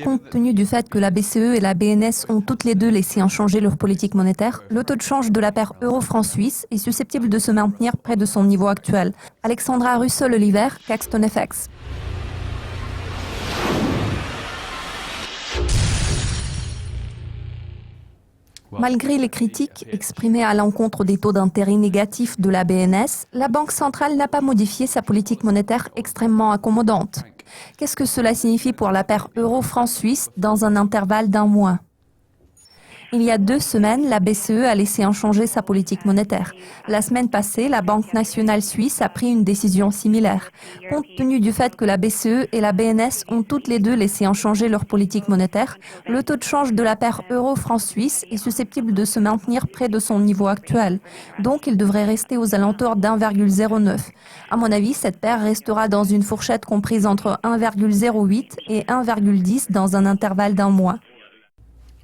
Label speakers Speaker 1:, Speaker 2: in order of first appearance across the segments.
Speaker 1: Compte tenu du fait que la BCE et la BNS ont toutes les deux laissé inchanger leur politique monétaire, le taux de change de la paire euro-franc suisse est susceptible de se maintenir près de son niveau actuel. Alexandra Russell-Oliver, Caxton FX. Malgré les critiques exprimées à l'encontre des taux d'intérêt négatifs de la BNS, la Banque centrale n'a pas modifié sa politique monétaire extrêmement accommodante. Qu'est-ce que cela signifie pour la paire euro-franc suisse dans un intervalle d'un mois ? Il y a 2 semaines, la BCE a laissé inchanger sa politique monétaire. La semaine passée, la Banque nationale suisse a pris une décision similaire. Compte tenu du fait que la BCE et la BNS ont toutes les deux laissé inchanger leur politique monétaire, le taux de change de la paire euro-franc suisse est susceptible de se maintenir près de son niveau actuel. Donc, il devrait rester aux alentours d'1,09. À mon avis, cette paire restera dans une fourchette comprise entre 1,08 et 1,10 dans un intervalle d'un mois.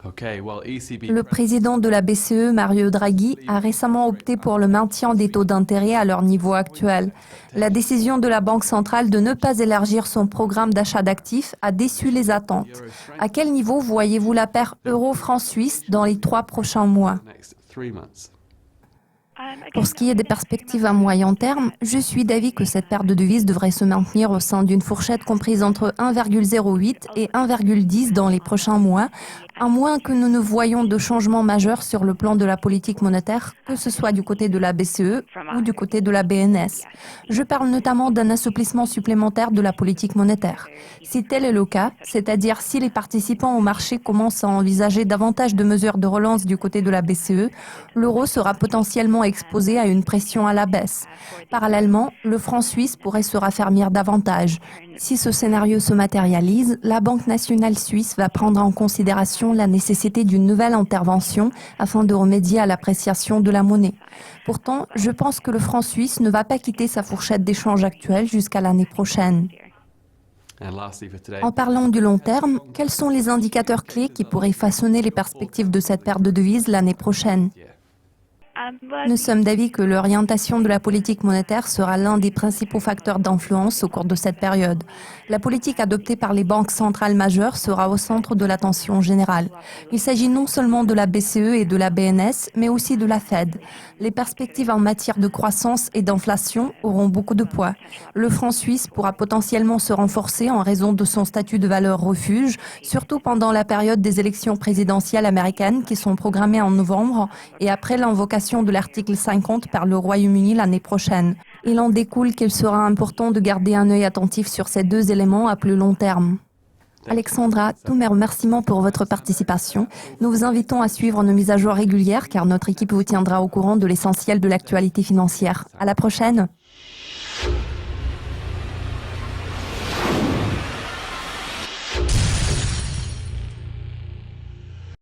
Speaker 1: Le président de la BCE, Mario Draghi, a récemment opté pour le maintien des taux d'intérêt à leur niveau actuel. La décision de la Banque centrale de ne pas élargir son programme d'achat d'actifs a déçu les attentes. À quel niveau voyez-vous la paire euro-franc suisse dans les 3 prochains mois ? Pour ce qui est des perspectives à moyen terme, je suis d'avis que cette paire de devises devrait se maintenir au sein d'une fourchette comprise entre 1,08 et 1,10 dans les prochains mois, à moins que nous ne voyions de changements majeurs sur le plan de la politique monétaire, que ce soit du côté de la BCE ou du côté de la BNS. Je parle notamment d'un assouplissement supplémentaire de la politique monétaire. Si tel est le cas, c'est-à-dire si les participants au marché commencent à envisager davantage de mesures de relance du côté de la BCE, l'euro sera potentiellement exposé à une pression à la baisse. Parallèlement, le franc suisse pourrait se raffermir davantage. Si ce scénario se matérialise, la Banque nationale suisse va prendre en considération la nécessité d'une nouvelle intervention afin de remédier à l'appréciation de la monnaie. Pourtant, je pense que le franc suisse ne va pas quitter sa fourchette d'échange actuelle jusqu'à l'année prochaine. En parlant du long terme, quels sont les indicateurs clés qui pourraient façonner les perspectives de cette paire de devises l'année prochaine ? Nous sommes d'avis que l'orientation de la politique monétaire sera l'un des principaux facteurs d'influence au cours de cette période. La politique adoptée par les banques centrales majeures sera au centre de l'attention générale. Il s'agit non seulement de la BCE et de la BNS, mais aussi de la Fed. Les perspectives en matière de croissance et d'inflation auront beaucoup de poids. Le franc suisse pourra potentiellement se renforcer en raison de son statut de valeur refuge, surtout pendant la période des élections présidentielles américaines qui sont programmées en novembre et après l'invocation de l'article 50 par le Royaume-Uni l'année prochaine. Il en découle qu'il sera important de garder un œil attentif sur ces 2 éléments à plus long terme. Alexandra, tous mes remerciements pour votre participation. Nous vous invitons à suivre nos mises à jour régulières car notre équipe vous tiendra au courant de l'essentiel de l'actualité financière. À la prochaine.